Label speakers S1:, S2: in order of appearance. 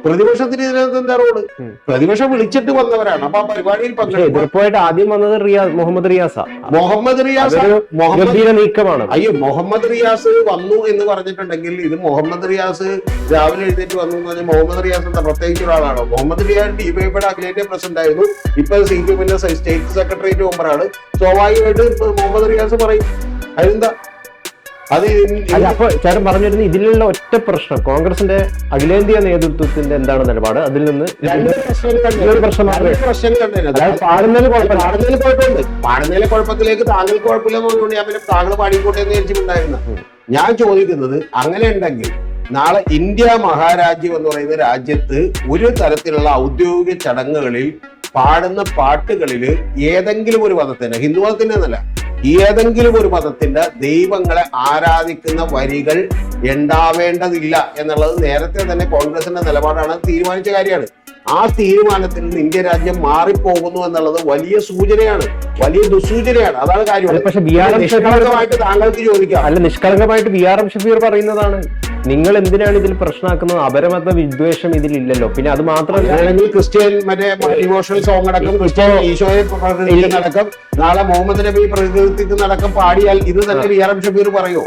S1: പ്രതിപക്ഷത്തിന് ഇതിനകത്ത് എന്താ റോള്? പ്രതിപക്ഷം വിളിച്ചിട്ട് വന്നവരാണ്. അപ്പൊ ആ പരിപാടിയിൽ
S2: എതിർപ്പായിട്ട് ആദ്യം വന്നത് മുഹമ്മദ് റിയാസ് നീക്കമാണ്.
S1: അയ്യോ, മുഹമ്മദ് റിയാസ് വന്നു എന്ന് പറഞ്ഞിട്ടുണ്ടെങ്കിൽ ഇത് മുഹമ്മദ് റിയാസ് രാവിലെ എഴുന്നേറ്റ് വന്നു എന്ന് പറഞ്ഞാൽ മുഹമ്മദ് റിയാസ് എന്താ പ്രത്യേകിച്ച് ഒരാളാണോ? മുഹമ്മദ് റിയാസ് ഡിവൈഎഫ്ഐയുടെ അഖിലേന്ത്യാ പ്രസിഡന്റ് ആയിരുന്നു. ഇപ്പൊ CPM-ന്റെ സ്റ്റേറ്റ് സെക്രട്ടേറിയറ്റ് മെമ്പറാണ്. സ്വാഭാവികമായിട്ട് മുഹമ്മദ് റിയാസ് പറയും. അതെന്താ?
S2: അപ്പൊ ചേട്ടൻ പറഞ്ഞിരുന്നു ഇതിലുള്ള ഒറ്റ പ്രശ്നം കോൺഗ്രസിന്റെ അഖിലേന്ത്യാ നേതൃത്വത്തിന്റെ എന്താണ് നിലപാട്, അതിൽ നിന്ന്
S1: പാടുന്നതിലെ കുഴപ്പത്തിലേക്ക് താങ്കൾക്ക് കുഴപ്പമില്ലെന്ന് ഞാൻ പിന്നെ താങ്കൾ പാടിക്കോട്ടെ എന്ന് വിചാരിച്ചിട്ടുണ്ടായിരുന്ന. ഞാൻ ചോദിക്കുന്നത്, അങ്ങനെ ഉണ്ടെങ്കിൽ നാളെ ഇന്ത്യ മഹാരാജ്യം എന്ന് പറയുന്ന രാജ്യത്ത് ഒരു തരത്തിലുള്ള ഔദ്യോഗിക ചടങ്ങുകളിൽ പാടുന്ന പാട്ടുകളിൽ ഏതെങ്കിലും ഒരു മതത്തിന്റെ, ഹിന്ദു മതത്തിന്റെ എന്നല്ല, ഏതെങ്കിലും ഒരു മതത്തിന്റെ ദൈവങ്ങളെ ആരാധിക്കുന്ന വരികൾ ഉണ്ടാവേണ്ടതില്ല എന്നുള്ളത് നേരത്തെ തന്നെ കോൺഗ്രസിന്റെ നിലപാടാണ്, തീരുമാനിച്ച കാര്യമാണ്. ആ തീരുമാനത്തിൽ നിന്ന് ഇന്ത്യ രാജ്യം മാറിപ്പോകുന്നു എന്നുള്ളത് വലിയ സൂചനയാണ്, വലിയ ദുസൂചനയാണ്. അതാണ് കാര്യം.
S2: പക്ഷെ
S1: നിഷ്കളങ്കമായിട്ട് താങ്കൾക്ക് ചോദിക്കാം.
S2: അല്ല, നിഷ്കളങ്കമായിട്ട് BRM ഷഫീർ പറയുന്നതാണ്, നിങ്ങൾ എന്തിനാണ് ഇതിൽ പ്രശ്നമാക്കുന്നത്? അപരമത വിദ്വേഷം ഇതിലില്ലല്ലോ. പിന്നെ അത് മാത്രമല്ല,
S1: ക്രിസ്ത്യൻ മറ്റേ ഇമോഷണൽ സോങ് അടക്കം, ക്രിസ്ത്യൻ ഈശോയെ പ്രതിനിധിക്കുന്നതടക്കം, നാളെ മുഹമ്മദ് നബി പ്രതിനിധിക്കുന്നതടക്കം പാടിയാൽ ഇത് തന്നെ BRM ഷഫീർ പറയോ?